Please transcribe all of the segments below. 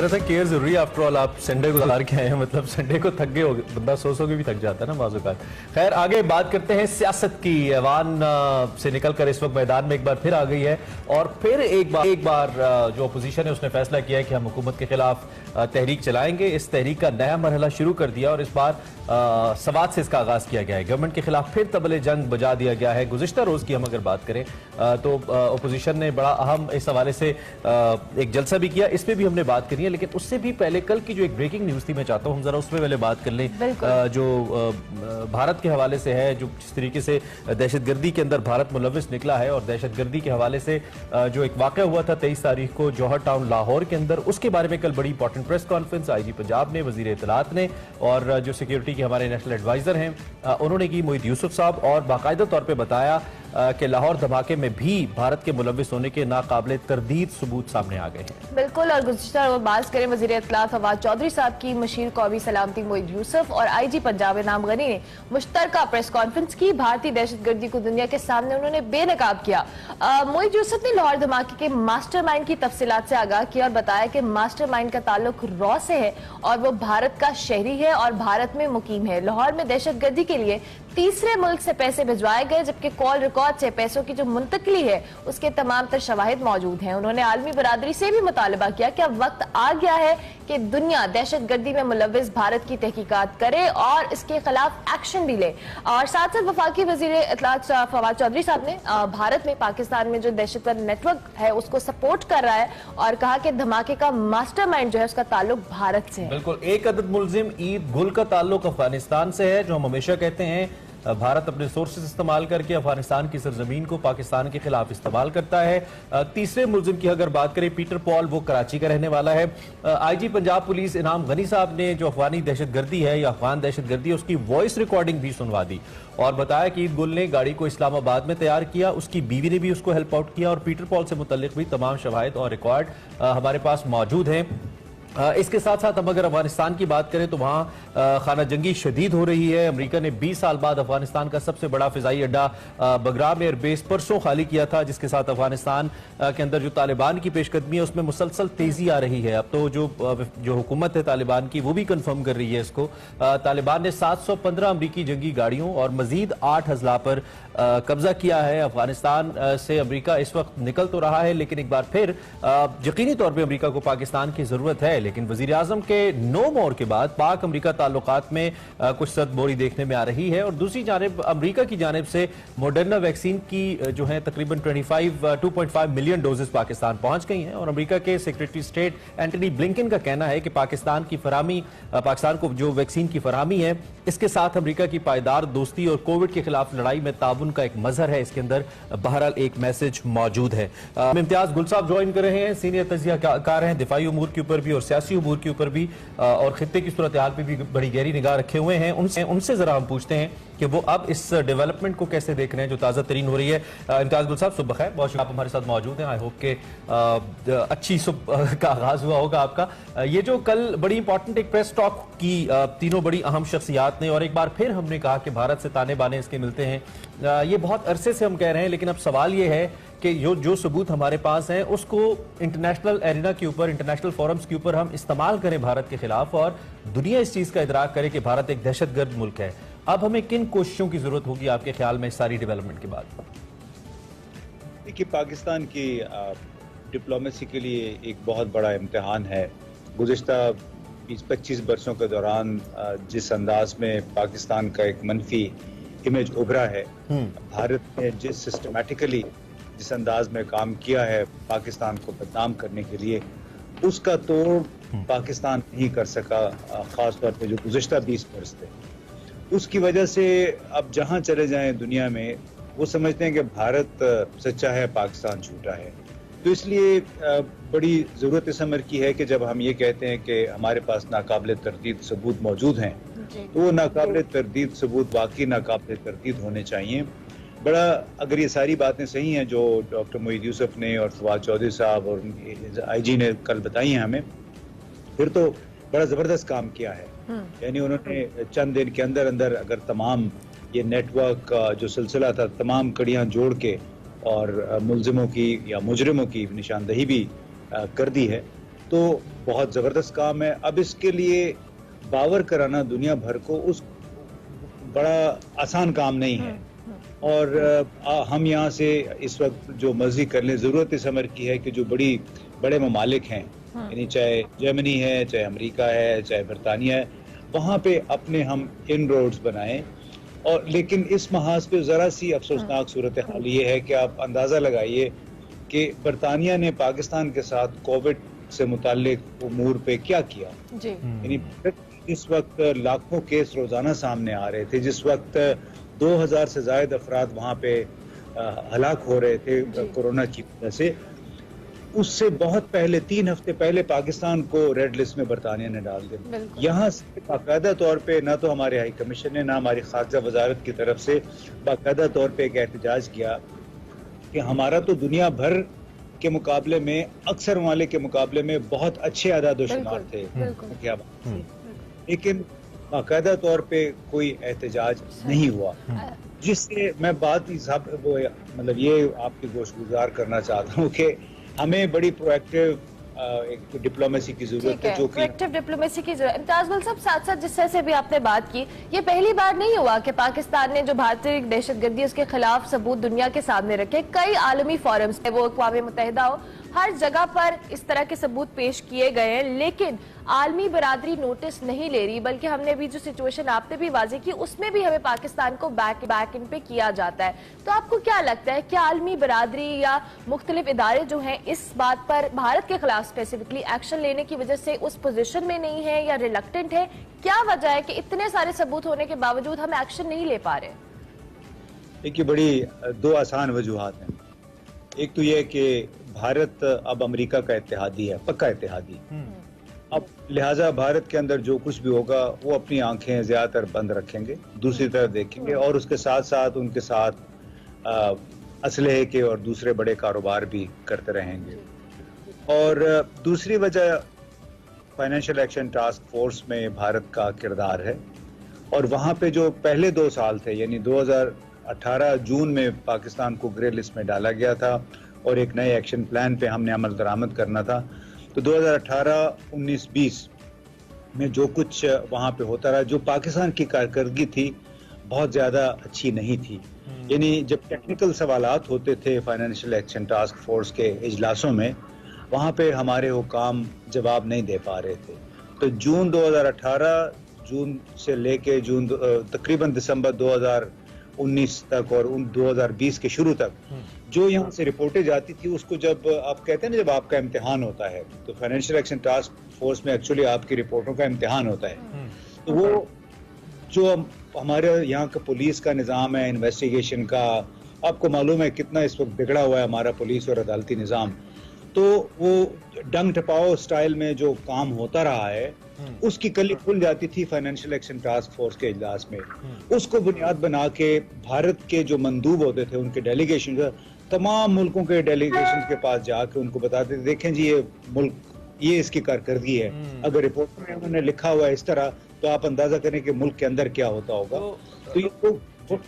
कह रहा था केयर जरूरी है, आफ्टर ऑल आप संडे गुजार के आए हैं, मतलब संडे को थक गए हो, बंदा सो के भी थक जाता है ना बाज़-औक़ात। खैर आगे बात करते हैं सियासत की। ऐवान से निकलकर इस वक्त मैदान में एक बार फिर आ गई है और फिर एक बार जो अपोजिशन है उसने फैसला किया है कि हम हुकूमत के खिलाफ तहरीक चलाएंगे। इस तहरीक का नया मरहला शुरू कर दिया और इस बार सवात से इसका आगाज किया गया है। गवर्नमेंट के खिलाफ फिर तबले जंग बजा दिया गया है। गुज़िश्ता रोज की हम अगर बात करें तो अपोजिशन ने बड़ा अहम इस हवाले से एक जलसा भी किया, इस पे भी हमने बात करी है। लेकिन उससे भी पहले कल की जो एक ब्रेकिंग न्यूज थी, मैं चाहता हूँ हम जरा उसमें पहले बात कर लें, जो भारत के हवाले से है, जो जिस तरीके से दहशतगर्दी के अंदर भारत मुलविस निकला है और दहशतगर्दी के हवाले से जो एक वाक़या हुआ था 23 तारीख को जौहर टाउन लाहौर के अंदर, उसके बारे में कल बड़ी important press conference IG Punjab ने, वजीर इत्तलात ने और जो सिक्योरिटी के हमारे नेशनल एडवाइजर हैं उन्होंने की, मोहित यूसुफ साहब, और बाकायदा तौर पर बताया कि लाहौर धमाके में भी भारत के मुलविस होने के नाकाबिले तरदीद सबूत सामने आ गए हैं। बिल्कुल, और गुज़िश्ता बात करें वज़ीर इत्तलात फवाद चौधरी साहब की, मशीर कौमी सलामती मोहित यूसुफ और आईजी पंजाब इनाम गनी ने मुश्तरका प्रेस कॉन्फ्रेंस की। भारतीय दहशतगर्दी को दुनिया के सामने उन्होंने बेनकाब किया। मोहित यूसुफ ने लाहौर धमाके के मास्टरमाइंड की तफसीलात से आगाह किया और बताया कि मास्टरमाइंड का ताल्लुक रॉ से है और वो भारत का शहरी है और भारत में मुकीम है। लाहौर में दहशतगर्दी के लिए तीसरे मुल्क से पैसे भिजवाए गए, जबकि कॉल रिकॉर्ड से पैसों की जो मुंतकली है उसके तमाम तर शवाहिद मौजूद हैं। उन्होंने आलमी बरादरी से भी मुतालबा किया कि अब वक्त आ गया है कि दुनिया दहशतगर्दी में मुलविस भारत की तहकीकात करे और इसके खिलाफ एक्शन भी ले। और साथ साथ वफाकी वजीर इत्तलात फवाद चौधरी साहब ने भारत में पाकिस्तान में जो दहशतगर्द नेटवर्क है उसको सपोर्ट कर रहा है और कहा कि धमाके का मास्टरमाइंड जो है उसका ताल्लुक भारत से है। बिल्कुल, एक अदद मुलजिम ईद गुल का ताल्लुक अफगानिस्तान से है, जो हम हमेशा कहते हैं भारत अपने सोर्सेज इस्तेमाल करके अफगानिस्तान की सरजमीन को पाकिस्तान के खिलाफ इस्तेमाल करता है। तीसरे मुलजिम की अगर बात करें, पीटर पॉल, वो कराची का रहने वाला है। आईजी पंजाब पुलिस इनाम गनी साहब ने जो अफगानी दहशतगर्दी है या अफगान दहशतगर्दी है उसकी वॉइस रिकॉर्डिंग भी सुनवा दी और बताया कि ईद गुल ने गाड़ी को इस्लामाबाद में तैयार किया, उसकी बीवी ने भी उसको हेल्प आउट किया और पीटर पॉल से मुतल्लिक भी तमाम शवाहिद और रिकॉर्ड हमारे पास मौजूद हैं। इसके साथ साथ हम अगर अफगानिस्तान की बात करें तो वहाँ खाना जंगी शदीद हो रही है। अमेरिका ने 20 साल बाद अफगानिस्तान का सबसे बड़ा फिजाई अड्डा बगराम एयरबेस परसों खाली किया था, जिसके साथ अफगानिस्तान के अंदर जो तालिबान की पेशकदमी है उसमें मुसलसल तेजी आ रही है। अब तो जो हुकूमत है तालिबान की वो भी कंफर्म कर रही है इसको। तालिबान ने 715 अमरीकी जंगी गाड़ियों और मजीद 8 अजला पर कब्जा किया है। अफगानिस्तान से अमरीका इस वक्त निकल तो रहा है, लेकिन एक बार फिर यकीनी तौर पर अमरीका को पाकिस्तान की जरूरत है। लेकिन वजीर आजम के नो मोर के बाद पाक अमरीका ताल्लुकात में कुछ सदबोरी देखने में आ रही है और दूसरी जानिब अमरीका की जानिब से मॉडर्ना वैक्सीन की जो है तकरीबन 2.5 मिलियन डोजेस पाकिस्तान पहुंच गई हैं और अमरीका के सेक्रेटरी स्टेट एंटनी ब्लिंकन का कहना है कि पाकिस्तान को जो वैक्सीन की फराहमी है इसके साथ अमरीका की पायदार दोस्ती और कोविड के खिलाफ लड़ाई में ताउन का एक मजहर है। इसके अंदर बहरहाल एक मैसेज मौजूद है। इम्तियाज गुल साहब ज्वाइन कर रहे हैं, सीनियर तजियाकार हैं, दिफाई उमूर के ऊपर भी और सियासी उमूर के ऊपर भी और खित्ते की सूरत हाल पे भी बड़ी गहरी निगाह रखे हुए हैं। उनसे जरा हम पूछते हैं कि वो अब इस डेवलपमेंट को कैसे देख रहे हैं जो ताज़ा तरीन हो रही है। इम्तियाज गुल साहब सुबह खैर, बहुत आप हमारे साथ मौजूद हैं। आई होप के अच्छी सुबह का आगाज हुआ होगा आपका। ये जो कल बड़ी इंपॉर्टेंट एक प्रेस टॉक की तीनों बड़ी अहम शख्सियात ने और एक बार फिर हमने कहा कि भारत से ताने बाने इसके मिलते हैं, ये बहुत अरसे से हम कह रहे हैं, लेकिन अब सवाल ये है कि जो सबूत हमारे पास हैं उसको इंटरनेशनल एरिना के ऊपर, इंटरनेशनल फोरम्स के ऊपर हम इस्तेमाल करें भारत के खिलाफ और दुनिया इस चीज़ का इदराक करे कि भारत एक दहशतगर्द मुल्क है। अब हमें किन कोशिशों की जरूरत होगी आपके ख्याल में इस सारी डेवलपमेंट के बाद? देखिए, पाकिस्तान की डिप्लोमेसी के लिए एक बहुत बड़ा इम्तिहान है। गुज़िश्ता 20-25 बरसों के दौरान जिस अंदाज में पाकिस्तान का एक मनफी इमेज उभरा है, भारत ने जिस अंदाज में काम किया है पाकिस्तान को बदनाम करने के लिए, उसका तोड़ पाकिस्तान नहीं कर सका, खास तौर पे जो गुज़िश्ता 20 बरस थे। उसकी वजह से अब जहां चले जाएं दुनिया में वो समझते हैं कि भारत सच्चा है, पाकिस्तान झूठा है। तो इसलिए बड़ी ज़रूरत इस अमर की है कि जब हम ये कहते हैं कि हमारे पास नाकाबिले तरदीद सबूत मौजूद हैं, तो वो नाकाबिले तरदीद सबूत वाकई नाकाबिले तरदीद होने चाहिए। बड़ा अगर ये सारी बातें सही हैं जो डॉक्टर मोहित यूसुफ ने और फवाद चौधरी साहब और आईजी ने कल बताई हैं हमें, फिर तो बड़ा ज़बरदस्त काम किया है। यानी उन्होंने चंद दिन के अंदर अंदर अगर तमाम ये नेटवर्क जो सिलसिला था तमाम कड़ियाँ जोड़ के और मुलजिमों की या मुजरिमों की निशानदही भी कर दी है, तो बहुत ज़बरदस्त काम है। अब इसके लिए बावर कराना दुनिया भर को उस बड़ा आसान काम नहीं है, और हम यहाँ से इस वक्त जो मर्जी कर लें, ज़रूरत इस अमर की है कि जो बड़े ममालिक हैं, यानी चाहे जर्मनी है, चाहे अमेरिका है, चाहे बरतानिया है, वहाँ पे अपने हम इनरोड्स बनाएं। और लेकिन इस महाज पे ज़रा सी अफसोसनाक सूरत हाल ये है कि आप अंदाज़ा लगाइए कि बरतानिया ने पाकिस्तान के साथ कोविड से मुताल्लिक उमूर पे क्या किया। जी। यानी इस वक्त लाखों केस रोजाना सामने आ रहे थे, जिस वक्त 2000 से ज्यादा अफराद वहाँ पे हलाक हो रहे थे कोरोना की वजह से, उससे बहुत पहले 3 हफ्ते पहले पाकिस्तान को रेड लिस्ट में बरतानिया ने डाल दिया। यहाँ से बाकायदा तौर पे ना तो हमारे हाई कमीशन ने, ना हमारी खारजा वजारत की तरफ से बाकायदा तौर पे एक एहतजाज किया कि हमारा तो दुनिया भर के मुकाबले में, अक्सर ममालिक के मुकाबले में बहुत अच्छे आदाद व शुमार थे, क्या बात है। लेकिन बाकायदा तौर पे कोई एहतजाज नहीं हुआ, जिससे मैं बात मतलब ये आपकी गोशगुजार करना चाहता हूँ कि हमें बड़ी प्रोएक्टिव एक डिप्लोमेसी की जरूरत है, जो कि प्रोएक्टिव डिप्लोमेसी की जरूरत। इम्तियाज गुल साहब, साथ साथ जिस तरह से भी आपने बात की, ये पहली बार नहीं हुआ कि पाकिस्तान ने जो भारतीय दहशतगर्दी उसके खिलाफ सबूत दुनिया के सामने रखे। कई आलमी फोरम्स है, वो अक़वाम मुत्तहिदा हो, हर जगह पर इस तरह के सबूत पेश किए गए हैं, लेकिन आलमी बरादरी नोटिस नहीं ले रही। बल्कि हमने भी जो सिचुएशन आपने भी वाज़ेह की, उसमें भी हमें पाकिस्तान को बैक इन पे किया जाता है। तो आपको क्या लगता है, क्या आलमी बरादरी या मुख्तलिफ इदारे जो हैं इस बात पर भारत के खिलाफ स्पेसिफिकली एक्शन लेने की वजह से उस पोजीशन में नहीं है या रिलक्टेंट है? क्या वजह है कि इतने सारे सबूत होने के बावजूद हम एक्शन नहीं ले पा रहे? देखिए, बड़ी 2 आसान वजूहात हैं। एक तो ये कि भारत अब अमेरिका का इत्तेहादी है, पक्का इत्तेहादी। अब लिहाजा भारत के अंदर जो कुछ भी होगा वो अपनी आंखें ज्यादातर बंद रखेंगे, दूसरी तरफ देखेंगे, और उसके साथ साथ उनके साथ असलहे के और दूसरे बड़े कारोबार भी करते रहेंगे। और दूसरी वजह फाइनेंशियल एक्शन टास्क फोर्स में भारत का किरदार है, और वहाँ पे जो पहले 2 साल थे, यानी 2018 जून में पाकिस्तान को ग्रे लिस्ट में डाला गया था और एक नए एक्शन प्लान पे हमने अमल दरामद करना था। तो 2018, 19, 20 में जो कुछ वहाँ पे होता रहा, जो पाकिस्तान की कारकर्दगी थी बहुत ज़्यादा अच्छी नहीं थी। यानी जब टेक्निकल सवालात होते थे फाइनेंशियल एक्शन टास्क फोर्स के इजलासों में, वहाँ पे हमारे हुकाम जवाब नहीं दे पा रहे थे। तो जून 2018 जून से लेके जून तकरीबन दिसंबर 2019 तक और 2020 के शुरू तक जो यहाँ से रिपोर्टें जाती थी, उसको जब आप कहते हैं ना, जब आपका इम्तिहान होता है, तो फाइनेंशियल एक्शन टास्क फोर्स में एक्चुअली आपकी रिपोर्टों का इम्तिहान होता है। तो वो जो हमारे यहाँ का पुलिस का निज़ाम है, इन्वेस्टिगेशन का, आपको मालूम है कितना इस वक्त बिगड़ा हुआ है हमारा पुलिस और अदालती निज़ाम। तो वो डंग टपाओ स्टाइल में जो काम होता रहा है, उसकी कली खुल जाती थी फाइनेंशियल एक्शन टास्क फोर्स के इजलास में। उसको बुनियाद बना के भारत के जो मंदूब होते थे, उनके डेलीगेशन, तमाम मुल्कों के डेलीगेशन के पास जाके उनको बताते थे, देखें जी ये मुल्क, ये इसकी कारकर्दगी है। अगर रिपोर्ट में उन्होंने लिखा हुआ है इस तरह, तो आप अंदाजा करें कि मुल्क के अंदर क्या होता होगा। तो ये तो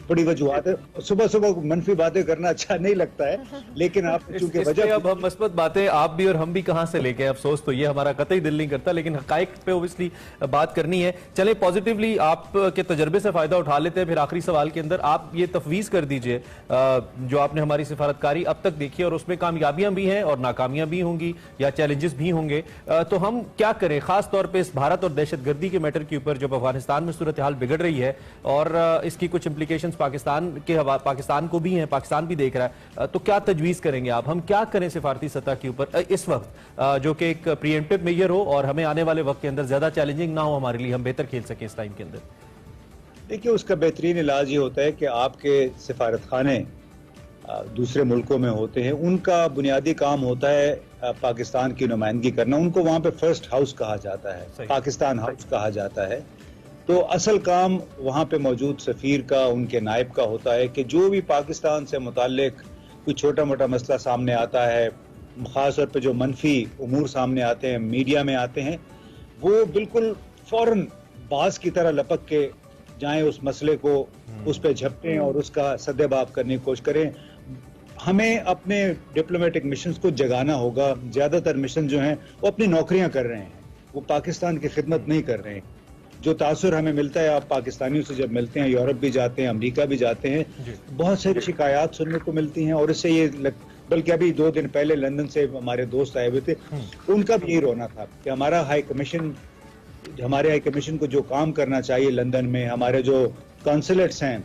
बड़ी वजूहत है। सुबह सुबह मनफी बातें करना अच्छा नहीं लगता है, लेकिन आप चूंकि वजह, अब हम मस्बत बातें आप भी और हम भी कहां से लेके, अफसोस तो ये हमारा कतई दिल नहीं करता, लेकिन हकाइक पे ओबियसली बात करनी है। चले पॉजिटिवली आपके तजर्बे से फायदा उठा लेते हैं। फिर आखिरी सवाल के अंदर आप ये तफवीज कर दीजिए, जो आपने हमारी सिफारतकारी अब तक देखी और उसमें कामयाबियां भी हैं और नाकामियां भी होंगी या चैलेंजेस भी होंगे, तो हम क्या करें खास तौर पर इस भारत और दहशतगर्दी के मैटर के ऊपर, जब अफगानिस्तान में सूरत हाल बिगड़ रही है और इसकी कुछ पाकिस्तान को भी हैं, पाकिस्तान भी देख रहा है, तो क्या तजवीज करेंगे आप? हम क्या करें सिफारती सतह के ऊपर इस वक्त, जो कि एक प्रीएम्प्टिव मेजर हो और हमें आने वाले वक्त के अंदर ज्यादा चैलेंजिंग ना हो हमारे लिए, हम बेहतर खेल सकें इस टाइम के अंदर? देखिए, उसका बेहतरीन इलाज ये होता है कि आपके सिफारत खाने दूसरे मुल्कों में होते हैं, उनका बुनियादी काम होता है पाकिस्तान की नुमाइंदगी करना। उनको वहाँ पे फर्स्ट हाउस कहा जाता है, पाकिस्तान हाउस कहा जाता है। तो असल काम वहाँ पे मौजूद सफीर का, उनके नायब का होता है कि जो भी पाकिस्तान से मुताल्लिक कोई छोटा मोटा मसला सामने आता है, खास तौर पे जो मनफी उमूर सामने आते हैं, मीडिया में आते हैं, वो बिल्कुल फौरन बाज की तरह लपक के जाएं, उस मसले को उस पे झपटें और उसका सद्देबाब करने की कोशिश करें। हमें अपने डिप्लोमेटिक मिशंस को जगाना होगा। ज्यादातर मिशन जो हैं वो अपनी नौकरियां कर रहे हैं, वो पाकिस्तान की खिदमत नहीं कर रहे हैं। जो तासुर हमें मिलता है, आप पाकिस्तानियों से जब मिलते हैं, यूरोप भी जाते हैं, अमेरिका भी जाते हैं, बहुत सारी शिकायत सुनने को मिलती हैं। और इससे बल्कि अभी 2 दिन पहले लंदन से हमारे दोस्त आए हुए थे, उनका भी यही रोना था कि हमारे हाई कमीशन को जो काम करना चाहिए लंदन में, हमारे जो कॉन्सुलेट्स हैं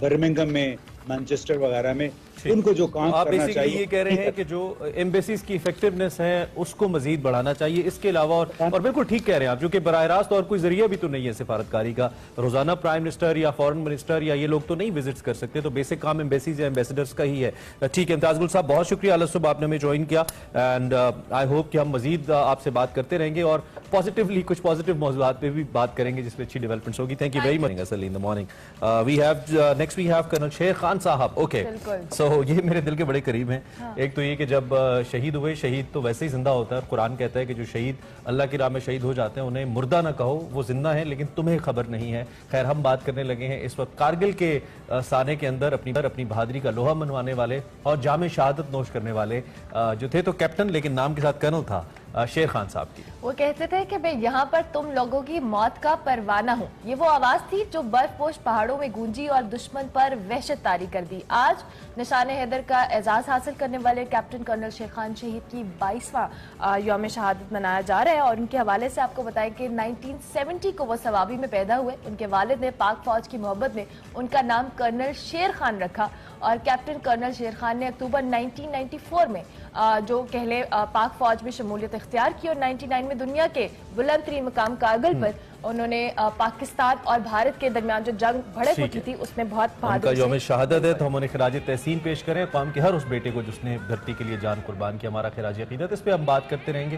बर्मिंघम में, मैनचेस्टर वगैरह में, उनको जो काम आप करना बेसिकली चाहिए ये कह रहे हैं कि जो एम्बेसीज की इफेक्टिवनेस है उसको मजीद बढ़ाना चाहिए। इसके अलावा और बिल्कुल ठीक कह रहे हैं आप, जो कि बराह रास्त और कोई जरिया भी तो नहीं है सिफारतकारी का। रोजाना प्राइम मिनिस्टर या फॉरेन मिनिस्टर या ये लोग तो नहीं विजिट्स कर सकते, तो बेसिक काम एम्बेसीज या एम्बेसडर्स का ही है। ठीक है इम्तियाज गुल साहब, बहुत शुक्रिया अलग सुबह आपने हमें ज्वाइन किया, एंड आई होप कि हम मजीद आपसे बात करते रहेंगे और पॉजिटिवली कुछ पॉजिटिव मौजूदात पे भी बात करेंगे जिसमें अच्छी डेवलपमेंट्स होगी। थैंक यू वेरी मच असल in the morning. We have next we have colonel Sher Khan साहब। ओके, सो ये मेरे दिल के बड़े करीब हैं। हाँ। एक तो ये कि जब शहीद हुए, शहीद तो वैसे ही जिंदा होता है। कुरान कहता है कि जो शहीद अल्लाह की राह में शहीद हो जाते हैं उन्हें मुर्दा ना कहो, वो जिंदा है लेकिन तुम्हें खबर नहीं है। खैर, हम बात करने लगे हैं इस वक्त कारगिल के साने के अंदर अपनी बहादुरी का लोहा मनवाने वाले और जामे शहादत नोश करने वाले जो थे तो कैप्टन लेकिन नाम के साथ कर्नल था, शेर खान साहब की। वो कहते थे कि मैं यहाँ पर तुम लोगों की मौत का परवाना हूँ। ये वो आवाज थी जो बर्फपोश पहाड़ों में गूंजी और दुश्मन पर वहशत तारी कर दी। आज निशान हैदर का एजाज हासिल करने वाले कैप्टन कर्नल शेर खान शहीद की 22वां यौम शहादत मनाया जा रहा है। और उनके हवाले से आपको बताएं कि 1970 को वो सवाबी में पैदा हुए। उनके वालिद ने पाक फौज की मोहब्बत में उनका नाम कर्नल शेर खान रखा और कैप्टन कर्नल शेर खान ने अक्टूबर 1994 में जो कहले पाक फौज में शमूलियत इख्तियार की और 99 में दुनिया के बुलंद तरीन मुकाम कारगिल पर उन्होंने पाकिस्तान और भारत के दरमियान जो जंग भड़क उठी थी उसमें बहुत उनका यौम शहादत है, तो हम उन्हें खिराज तहसीन पेश करें कौम के हर उस बेटे को जिसने धरती के लिए जान कुर्बान की। हमारा खिराज अकीदत, इस पे हम बात करते रहेंगे।